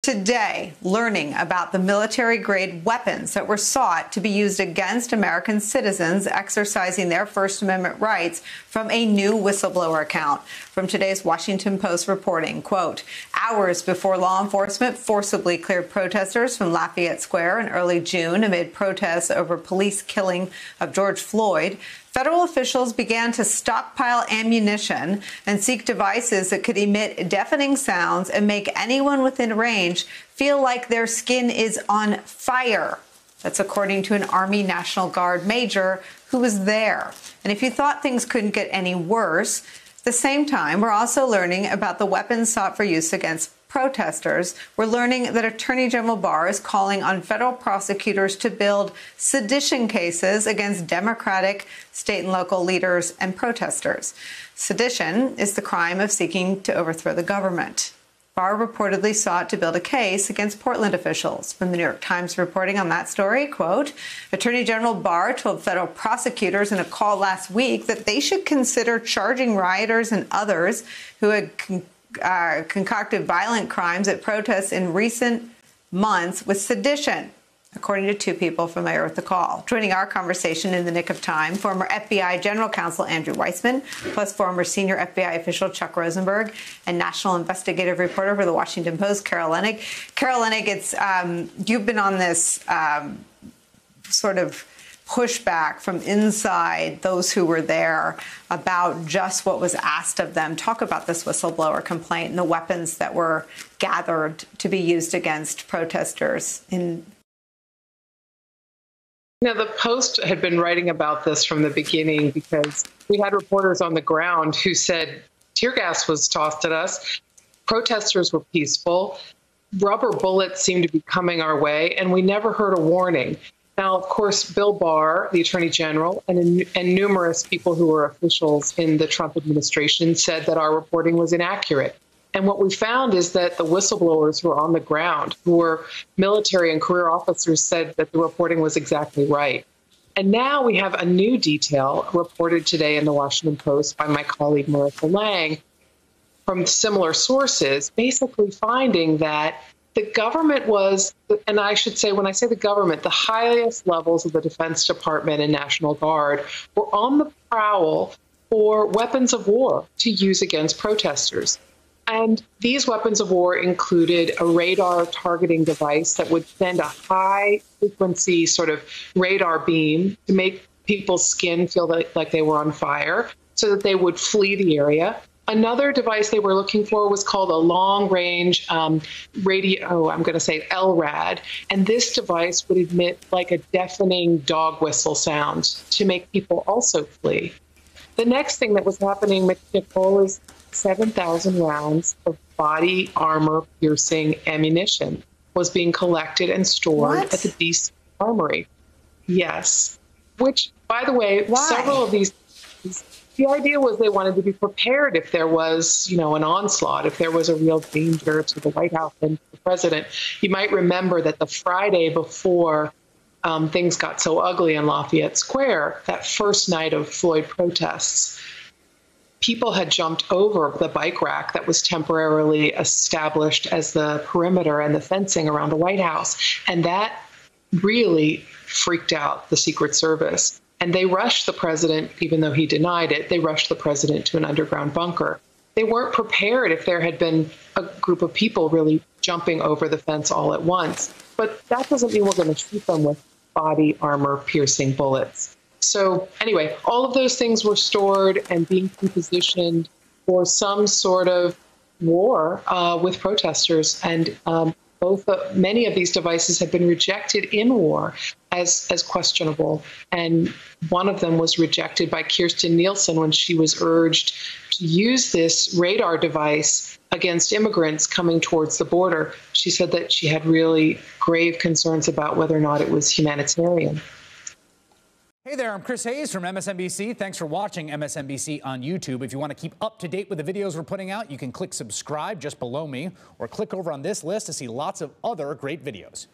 Today, learning about the military-grade weapons that were sought to be used against American citizens exercising their First Amendment rights from a new whistleblower account. From today's Washington Post reporting, quote, hours before law enforcement forcibly cleared protesters from Lafayette Square in early June amid protests over police killing of George Floyd, federal officials began to stockpile ammunition and seek devices that could emit deafening sounds and make anyone within range feel like their skin is on fire. That's according to an Army National Guard major who was there. And if you thought things couldn't get any worse, at the same time, we're also learning about the weapons sought for use against protesters. We're learning that Attorney General Barr is calling on federal prosecutors to build sedition cases against Democratic state and local leaders and protesters. Sedition is the crime of seeking to overthrow the government. Barr reportedly sought to build a case against Portland officials. From the New York Times reporting on that story, quote, Attorney General Barr told federal prosecutors in a call last week that they should consider charging rioters and others who had concocted violent crimes at protests in recent months with sedition, according to two people familiar with the call. Joining our conversation in the nick of time, former FBI General Counsel Andrew Weissmann, plus former senior FBI official Chuck Rosenberg, and national investigative reporter for the Washington Post, Carol Leonnig. Carol Leonnig, you've been on this sort of pushback from inside those who were there about just what was asked of them. Talk about this whistleblower complaint and the weapons that were gathered to be used against protesters in. The Post had been writing about this from the beginning because we had reporters on the ground who said tear gas was tossed at us, protesters were peaceful, rubber bullets seemed to be coming our way, and we never heard a warning. Now, of course, Bill Barr, the Attorney General, and numerous people who were officials in the Trump administration said that our reporting was inaccurate. And what we found is that the whistleblowers who were on the ground, who were military and career officers, said that the reporting was exactly right. And now we have a new detail reported today in the Washington Post by my colleague Marissa Lang from similar sources, basically finding that the government was, and I should say, when I say the government, the highest levels of the Defense Department and National Guard were on the prowl for weapons of war to use against protesters. And these weapons of war included a radar targeting device that would send a high-frequency sort of radar beam to make people's skin feel like they were on fire so that they would flee the area. Another device they were looking for was called a long-range radio, I'm going to say LRAD, and this device would emit like a deafening dog whistle sound to make people also flee. The next thing that was happening, Nicole, is 7,000 rounds of body armor piercing ammunition was being collected and stored at the DC Armory. Yes, which, by the way, several of these. The idea was they wanted to be prepared if there was, an onslaught, if there was a real danger to the White House and the president. You might remember that the Friday before things got so ugly in Lafayette Square, that first night of Floyd protests, people had jumped over the bike rack that was temporarily established as the perimeter and the fencing around the White House. And that really freaked out the Secret Service. And they rushed the president, even though he denied it, they rushed the president to an underground bunker. They weren't prepared if there had been a group of people really jumping over the fence all at once. But that doesn't mean we're going to shoot them with body armor piercing bullets. So anyway, all of those things were stored and being positioned for some sort of war with protesters. And many of these devices had been rejected in war as questionable. And one of them was rejected by Kirstjen Nielsen when she was urged to use this radar device against immigrants coming towards the border. She said that she had really grave concerns about whether or not it was humanitarian. Hey there, I'm Chris Hayes from MSNBC. Thanks for watching MSNBC on YouTube. If you want to keep up to date with the videos we're putting out, you can click subscribe just below me or click over on this list to see lots of other great videos.